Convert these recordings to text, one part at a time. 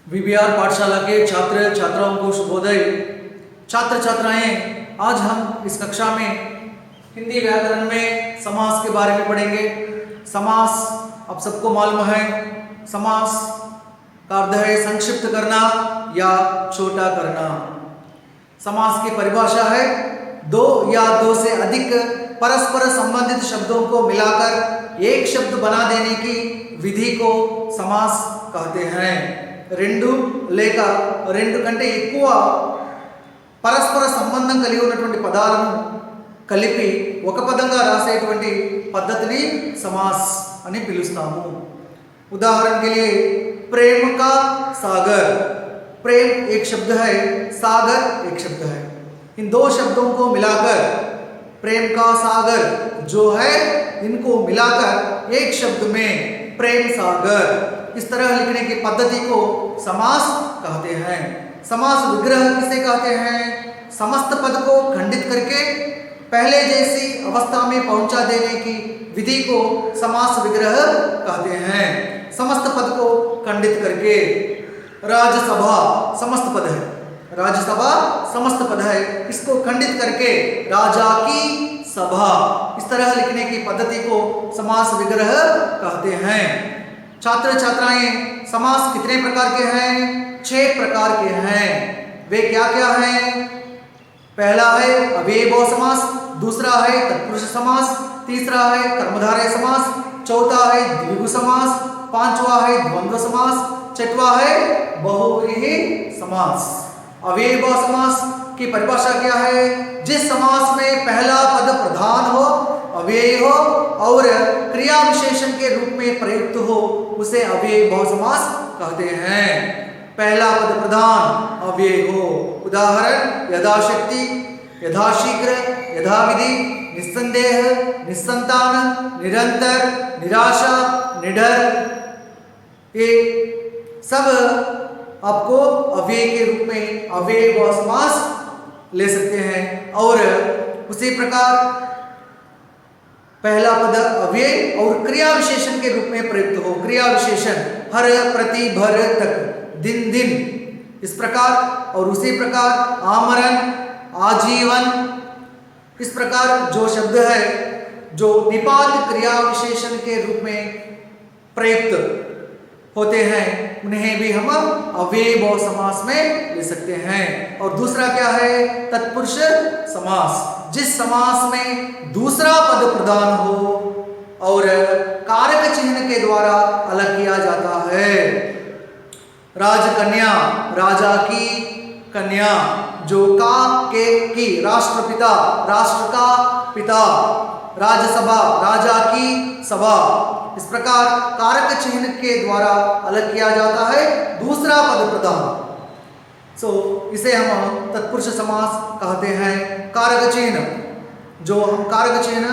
VBR पाठशाला के छात्र छात्राओं को शुभोदय। छात्र छात्राएं, आज हम इस कक्षा में हिंदी व्याकरण में समास के बारे में पढ़ेंगे। समास आप सबको मालूम है, समास का अर्थ है संक्षिप्त करना या छोटा करना। समास की परिभाषा है दो या दो से अधिक परस्पर संबंधित शब्दों को मिलाकर एक शब्द बना देने की विधि को समास कहते हैं। రెండు లేక రెండు కంటే ఎక్కువ పరస్పర సంబంధం కలిగి ఉన్నటువంటి పదాలను కలిపి ఒక పదంగా రాసేటువంటి పద్ధతిని समास అని పిలుస్తాము। उदाहरण के लिए प्रेम का सागर, प्रेम एक शब्द है, सागर एक शब्द है। इन दो शब्दों को मिलाकर प्रेम का सागर जो है, इनको मिलाकर एक शब्द में प्रेम सागर, इस तरह लिखने की पद्धति को समास कहते हैं। समास विग्रह किसे कहते हैं? समस्त पद को खंडित करके पहले जैसी अवस्था में पहुंचा देने की विधि को समास विग्रह कहते हैं। समस्त पद को खंडित करके, राज्यसभा समस्त पद है, राज्यसभा समस्त पद है, इसको खंडित करके राजा की सभा, इस तरह लिखने की पद्धति को समास विग्रह कहते हैं। छात्र छात्राएं, समास कितने प्रकार के हैं? 6 प्रकार के हैं। वे क्या क्या हैं? पहला है अव्ययभाव समास, दूसरा है तत्पुरुष समास, तीसरा है कर्मधारय समास, चौथा है द्विगु समास, पांचवा है द्वंद्व समास, छठवा है बहुव्रीहि समास। अव्ययभाव समास की परिभाषा क्या है? जिस समास में पहला पद प्रधान हो, अव्ययी हो और क्रिया विशेषण के रूप में प्रयुक्त हो, उसे अव्ययभाव समास कहते हैं। पहला पद प्रधान अव्ययी हो, उदाहरण यथाशक्ति, यथाशीघ्र, यथाविधि, निस्संदेह, निस्संतान, निरंतर, निराशा, निडर, ये सब आपको अव्यय के रूप में अव्ययभाव समास ले सकते हैं। और उसी प्रकार पहला पद अव्यय और क्रिया विशेषण के रूप में प्रयुक्त हो, क्रिया विशेषण हर, प्रति, भर, तक, दिन, दिन, इस प्रकार। और उसी प्रकार आमरण, आजीवन, इस प्रकार जो शब्द है जो निपात क्रिया विशेषण के रूप में प्रयुक्त होते हैं, उन्हें भी हम अव्ययभाव समास में ले सकते हैं। और दूसरा क्या है? तत्पुरुष समास, जिस समास में दूसरा पद प्रधान हो और कारक चिन्ह के द्वारा अलग किया जाता है। राजकन्या, राजा की कन्या, जो का के की, राष्ट्रपिता, राष्ट्र का पिता, राज्यसभा, राजा की सभा, इस प्रकार कारक चिन्ह के द्वारा अलग किया जाता है दूसरा पद प्रधान। इसे हम तत्पुरुष समास कहते हैं। कारक चिन्ह, जो हम कारक चिन्ह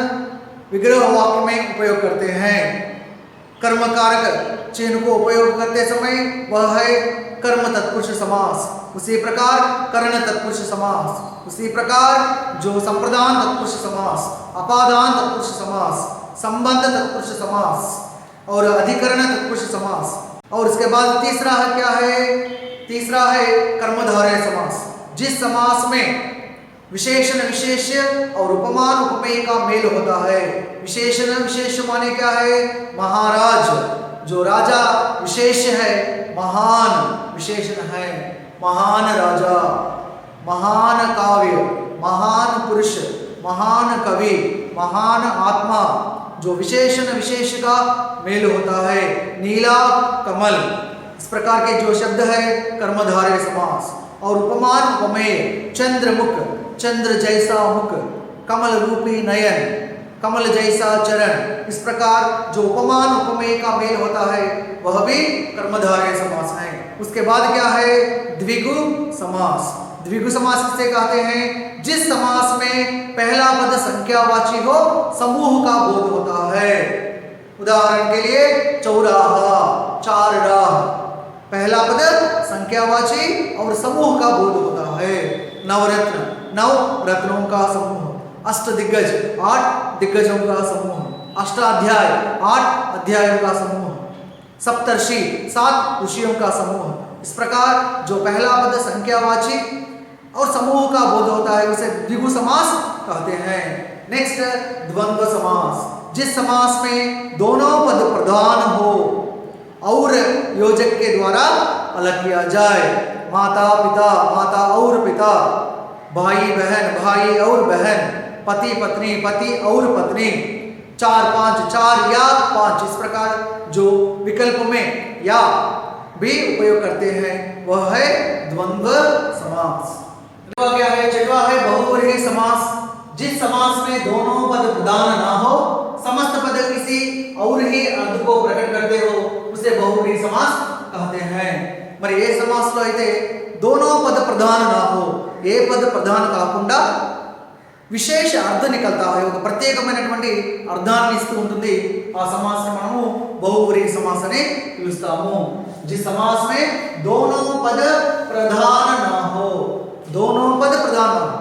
विग्रह वाक्य में उपयोग करते हैं। कर्म कारक चिन्ह को उपयोग करते समय वह है कर्म तत्पुरुष समास, उसी प्रकार कर्ण तत्पुरुष समास, उसी प्रकार जो संप्रदान तत्पुरुष समास, अपादान तत्पुरुष समास, संबंध तत्पुरुष समास और अधिकरण तत्पुरुष समास। और इसके बाद तीसरा है क्या है? तीसरा है कर्मधारय समास, जिस समास में विशेषण विशेष्य और उपमान उपमेय का मेल होता है। विशेषण विशेष्य माने क्या है? महाराज, जो राजा विशेष है, महान विशेषण है, महान राजा, महान काव्य, महान पुरुष, महान कवि, महान आत्मा, जो विशेषण विशेष का मेल होता है। नीला कमल, इस प्रकार के जो शब्द है कर्मधारय समास। और उपमान उपमेय, चंद्रमुख, चंद्र जैसा मुख, कमल रूपी नयन, कमल जैसा चरण, इस प्रकार जो उपमान उपमेय का मेल होता है वह भी कर्मधारय समास है। उसके बाद क्या है? द्विगु समास। द्विगु समास किसे कहते हैं? जिस समास में पहला पद संख्यावाची हो, समूह का बोध होता है। उदाहरण के लिए चौराहा, चार राह, पहला पद संख्यावाची और समूह का बोध होता है। नवरत्न, 9 रत्नों का समूह। अष्ट दिग्गज, 8 दिग्गजों का समूह। अष्टाध्याय, 8 अध्यायों का समूह। सप्तर्षि 7 ऋषियों का समूह। इस प्रकार जो पहला पद संख्यावाची और समूह का बोध होता है उसे द्विगु समास कहते हैं। नेक्स्ट द्वंद्व समास, जिस समास में दोनों पद प्रधान हो और योजक के द्वारा अलग किया जाए। माता पिता, माता और पिता, भाई बहन, भाई और बहन, पति पत्नी, पति और पत्नी, 4 5, 4 या 5, इस प्रकार जो विकल्प में या भी उपयोग करते हैं वह है द्वंद्व समास। क्या है? छठवां है बहुव्रीहि समास, जिस समास में दोनों पद प्रधान ना हो, समस्त पद किसी और ही अर्थ को प्रकट करते हो उसे बहुव्रीहि समास कहते हैं। మరి ఏ సమాసంలో అయితే दोनों पद प्रधान ना हो, ఏ పద ప్రధాన కాకుండా విశేష అర్థం నికల్తా है, ఒక ప్రత్యేకమైనటువంటి అర్థాన్ని ఇస్తూ ఉంటుంది, ఆ సమాసం మనము बहुव्रीहि समास అని పిలుస్తాము। जिस समास में दोनों पद प्रधान ना हो, दोनों पद प्रधान ना हो,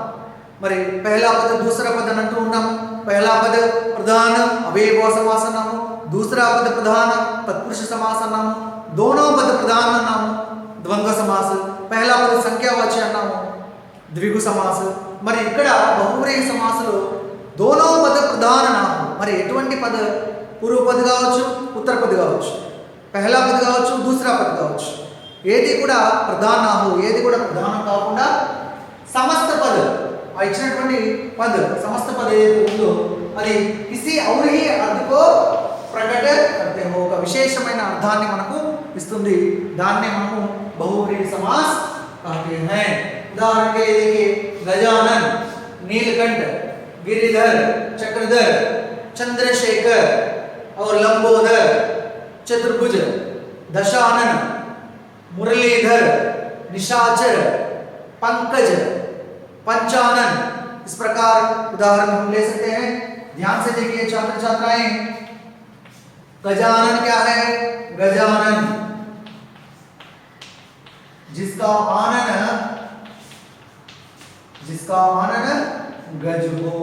మరి पहला पद दूसरा पद అని అంటూ ఉన్నాం। पहला पद प्रधान अव्ययभाव समास అన్నాము, दूसरा पद प्रधान तत्पुरुष समास అన్నాము, दोनों पद प्रधान అన్నాము ద్వంద్వ समास, पहला पद సంఖ్యావాచి అన్నాము ద్విగు समास। మరి ఇక్కడ बहुव्रीहि समासలో दोनों पद प्रधान ना हो, మరి ఎటువంటి పద? పూర్వ పద కావచ్చు, ఉత్తర పద కావచ్చు, पहला पद కావచ్చు, दूसरा पद కావచ్చు, ఏది కూడా ప్రధాన నా హో, ఏది కూడా ప్రధానం కాకుండా సమస్త పద, ఆ ఇచ్చినటువంటి పద సమస్త పద ఏదైతే ఉందో అది किसी और ही अर्थ को प्रकट करते हो, ఒక విశేషమైన అర్థాన్ని మనకు ఇస్తుంది, దాన్నే మనము बहुव्रीहि समास कहते हैं। उदाहरण के लिए देखिए, गजानन, नीलकंठ, गिरिधर, चक्रधर, चंद्रशेखर और लंबोदर, चतुर्भुज, दशानन, मुरलीधर, निशाचर, पंकज, पंचानन, इस प्रकार उदाहरण हम ले सकते हैं। ध्यान से देखिए छात्र छात्राएं, गजानन क्या है? गजानन जिसका आनन गज हो,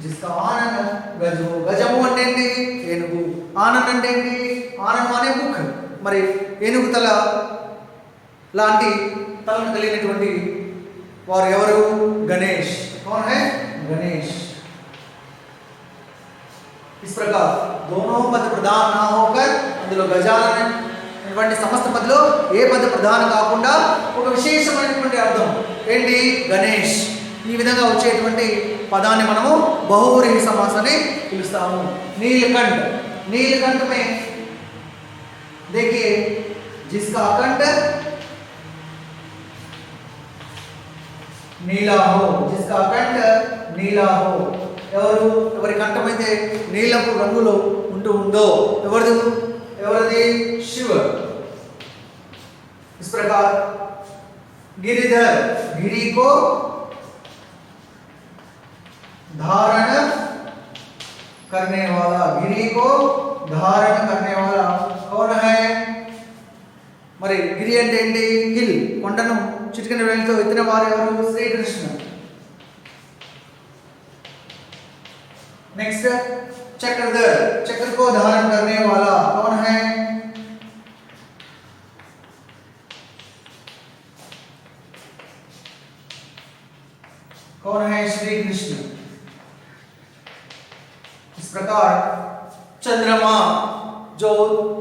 जिसका आनन गज हो। గజము అంటే ఏంటి? ఏనుగు। ఆనన్ అంటే ఏంటి? ఆనన్ అనే ముఖ, మరి ఏనుగు తల లాంటి తలను కలిగినటువంటి వారు ఎవరు? గణేష్। कौन है? गणेश। इस प्रकार दोनों पद प्रधान ना होकर అందులో గజానన అనేటువంటి సమస్త పదలో ఏ పద ప్రధాన కాకుండా ఒక విశేషమైనటువంటి అర్థం ఏంటి? గణేష్। ఈ విధంగా వచ్చేటువంటి పదాన్ని మనము बहुव्रीहि समास అని పిలుస్తాము। नीलकंठ, नीलकंठ में देखिए जिसका कंठ नीला हो, जिसका कंठ नीला हो, ఎవరి కంఠమైతే నీలపు రంగులో ఉందో ఎవరిది? शिव। इस प्रकार गिरिधर, गिरी को धारण करने वाला, गिरी को धारण करने वाला कौन है? మరి గిరి అంటే ఏంటి? హిల్, కొండను చిటికెన వేలితో ఎత్తిన వారు ఎవరు? శ్రీకృష్ణ। नेक्स्ट चक्रधर, चक्र को धारण करने वाला कौन है? कौन है? श्री कृष्ण। इस प्रकार चंद्रमा, जो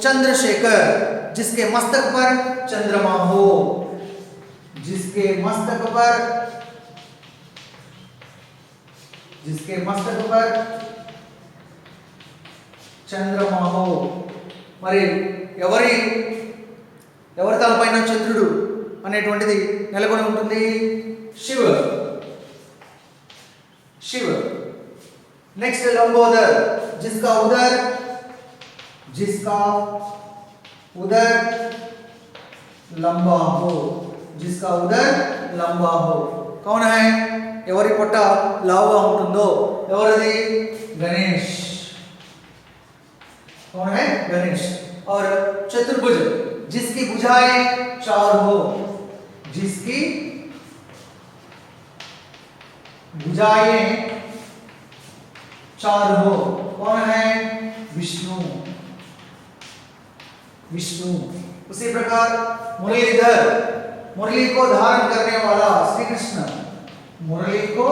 चंद्रशेखर, जिसके मस्तक पर चंद्रमा हो, जिसके मस्तक पर చంద్రమా హో, మరి ఎవరి తలపైన చంద్రుడు అనేటువంటిది నెలకొని ఉంటుంది? శివ। नेक्स्ट लंबोदर, जिसका उदर लंबा हो, जिसका उदर लंबा हो, कौन है? ఎవరి పొట్ట లావుగా ఉంటుందో ఎవరిది? గణేష్। कौन है? गणेश। और चतुर्भुज, जिसकी भुजाएं 4 हो, जिसकी भुजाएं 4 हो, कौन है? विष्णु। विष्णु। उसी प्रकार मुरलीधर, मुरली को धारण करने वाला श्री कृष्ण, मुरली को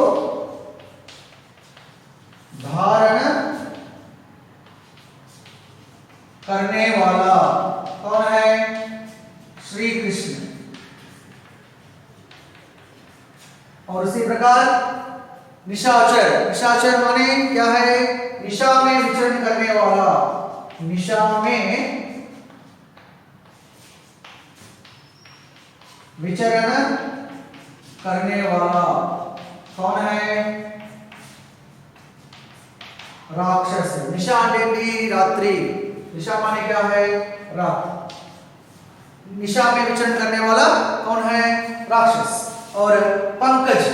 धारण करने वाला कौन है? श्री कृष्ण। और उसी प्रकार निशाचर, निशाचर माने क्या है? निशा में विचरण करने वाला, निशा में विचरण करने वाला कौन है? राक्षस। निशा अंटेंटी रात्रि, निशा माने क्या है? रात। निशा में विचरण करने वाला कौन है? राक्षस। और पंकज,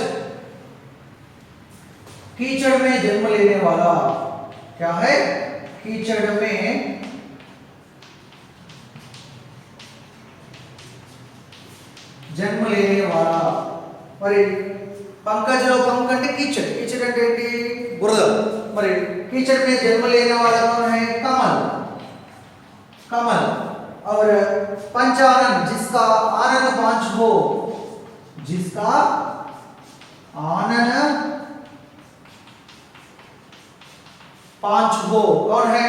कीचड़ में जन्म लेने वाला क्या है? कीचड़ में जन्म लेने वाला। మరి పంకజ్లో పంక్ అంటే कीचड़, कीचड़ అంటే ఏంటి? బురద। మరి कीचड़ में जन्म लेने वाला कौन है? कमल, कमल। और पंचानन, जिसका आनन पांच हो, जिसका आनन पांच हो कौन है?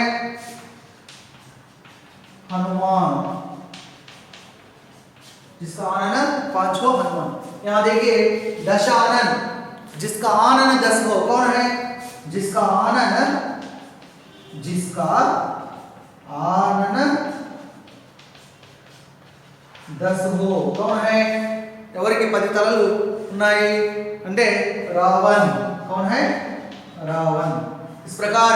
हनुमान, जिसका आनन पांच हो हनुमान। यहां देखिए दशानन, जिसका आनन 10 हो कौन है? जिसका आनन, जिसका आनन 10 हो कौन है? ఎవరికి 10 తలలు ఉన్నాయి అంటే रावण। कौन है? रावण। इस प्रकार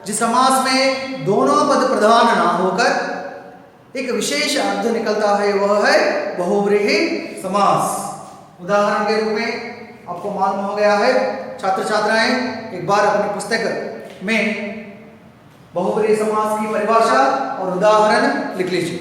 जिस समास में दोनों पद प्रधान ना होकर एक विशेष अर्थ निकलता है वह है बहुव्रीहि समास। उदाहरण के रूप में आपको मालूम हो गया है, छात्र छात्राएं एक बार अपनी पुस्तक में बहुव्रीहि समास की परिभाषा और उदाहरण लिख लीजिए।